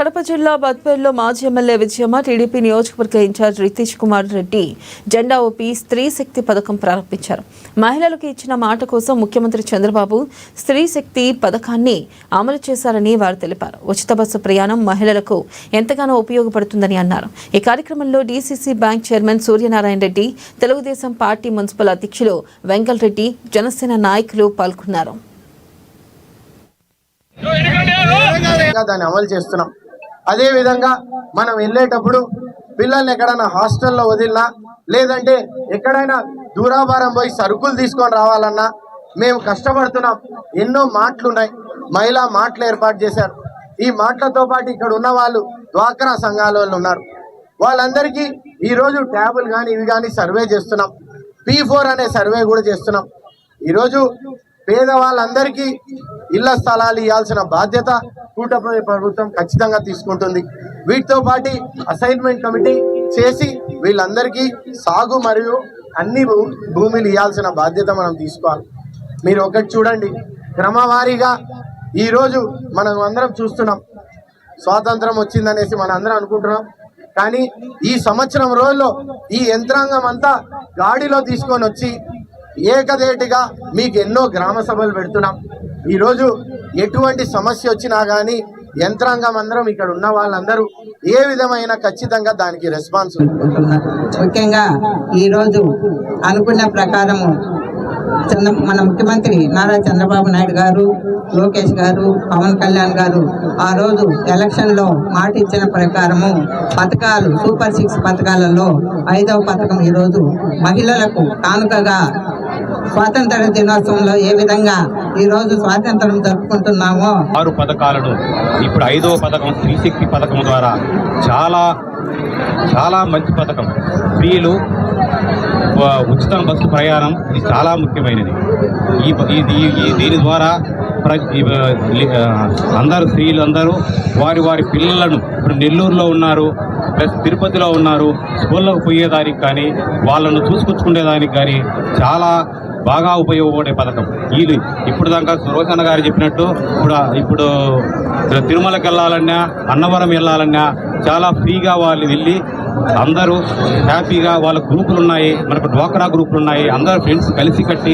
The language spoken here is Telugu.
కడప జిల్లా బద్వేల్లో మాజీ ఎమ్మెల్యే విజయమ్మ టీడీపీ నియోజకవర్గ ఇన్ఛార్జ్ రితీష్ కుమార్ రెడ్డి జెండా ఊపి స్త్రీ శక్తి పథకం ప్రారంభించారు. మహిళలకు ఇచ్చిన మాట కోసం ముఖ్యమంత్రి చంద్రబాబు స్త్రీ శక్తి పథకాన్ని అమలు చేశారని వారు తెలిపారు. ఉచిత బస్సు ప్రయాణం మహిళలకు ఎంతగానో ఉపయోగపడుతుందని అన్నారు. ఈ కార్యక్రమంలో DCC bank chairman Suryanarayana Reddy, Telugu Desam party municipal అధ్యక్షులు వెంకల్ రెడ్డి, జనసేన నాయకులు పాల్గొన్నారు. దాన్ని అమలు చేస్తున్నాం. అదే విధంగా మనం వెళ్ళేటప్పుడు పిల్లల్ని ఎక్కడైనా హాస్టల్లో వదిలినా లేదంటే ఎక్కడైనా దూరాభారం పోయి సరుకులు తీసుకొని రావాలన్నా మేము కష్టపడుతున్నాం. ఎన్నో మాటలున్నాయి, మహిళా మాటలు ఏర్పాటు చేశారు. ఈ మాటలతో పాటు ఇక్కడ ఉన్న వాళ్ళు డ్వాక్రా సంఘాల వాళ్ళు ఉన్నారు. వాళ్ళందరికీ ఈరోజు ట్యాబులు కానీ ఇవి కానీ సర్వే చేస్తున్నాం. P4 అనే సర్వే కూడా చేస్తున్నాం. ఈరోజు పేదవాళ్ళందరికీ ఇళ్ల స్థలాలు ఇవ్వాల్సిన బాధ్యత కూటమి ప్రభుత్వం ఖచ్చితంగా తీసుకుంటుంది. వీటితో పాటు అసైన్మెంట్ కమిటీ చేసి వీళ్ళందరికీ సాగు మరియు అన్ని భూములు ఇవ్వాల్సిన బాధ్యత మనం తీసుకోవాలి. మీరు ఒకటి చూడండి, క్రమవారీగా ఈరోజు మనం అందరం చూస్తున్నాం. స్వాతంత్రం వచ్చిందనేసి మనం అందరం అనుకుంటున్నాం. కానీ ఈ సంవత్సరం రోజుల్లో ఈ యంత్రాంగం అంతా గాడిలో తీసుకొని వచ్చి ఏకదేటిగా మీకు ఎన్నో గ్రామ సభలు పెడుతున్నాం. ఈరోజు ఎటువంటి సమస్య వచ్చినా కానీ యంత్రాంగం అందరం ఇక్కడ ఉన్న వాళ్ళందరూ ఏ విధమైన ఖచ్చితంగా దానికి రెస్పాన్స్. ముఖ్యంగా ఈరోజు అనుకున్న ప్రకారము మన ముఖ్యమంత్రి నారా చంద్రబాబు నాయుడు గారు, లోకేష్ గారు, పవన్ కళ్యాణ్ గారు ఆ రోజు ఎలక్షన్లో మాట ఇచ్చిన ప్రకారము పథకాలు సూపర్ 6 పథకాలలో 5వ పథకం ఈరోజు మహిళలకు కానుకగా స్వాతంత్ర దినోత్సవంలో ఏ విధంగా ఈరోజు స్వాతంత్రం జరుపుకుంటున్నామో 6 పథకాలను ఇప్పుడు 5వ పథకం స్త్రీ శక్తి పథకం ద్వారా చాలా మంచి పథకం. స్త్రీలు ఉచిత బస్సు ప్రయాణం ఇది చాలా ముఖ్యమైనది. దీని ద్వారా అందరూ స్త్రీలు అందరూ వారి పిల్లలను ఇప్పుడు నెల్లూరులో ఉన్నారు, ప్లస్ తిరుపతిలో ఉన్నారు, స్కూళ్ళకు పోయేదానికి కానీ వాళ్ళను చూసుకొచ్చుకునేదానికి కానీ చాలా బాగా ఉపయోగపడే పథకం ఇది. ఇప్పుడు దాకా సురోచన గారు చెప్పినట్టు ఇప్పుడు తిరుమలకి వెళ్ళాలన్నా, అన్నవరం వెళ్ళాలన్నా చాలా ఫ్రీగా వాళ్ళు వెళ్ళి అందరూ హ్యాపీగా వాళ్ళ గ్రూపులు ఉన్నాయి, మనకు డ్వాక్రా గ్రూపులు ఉన్నాయి, అందరూ ఫ్రెండ్స్ కలిసి కట్టి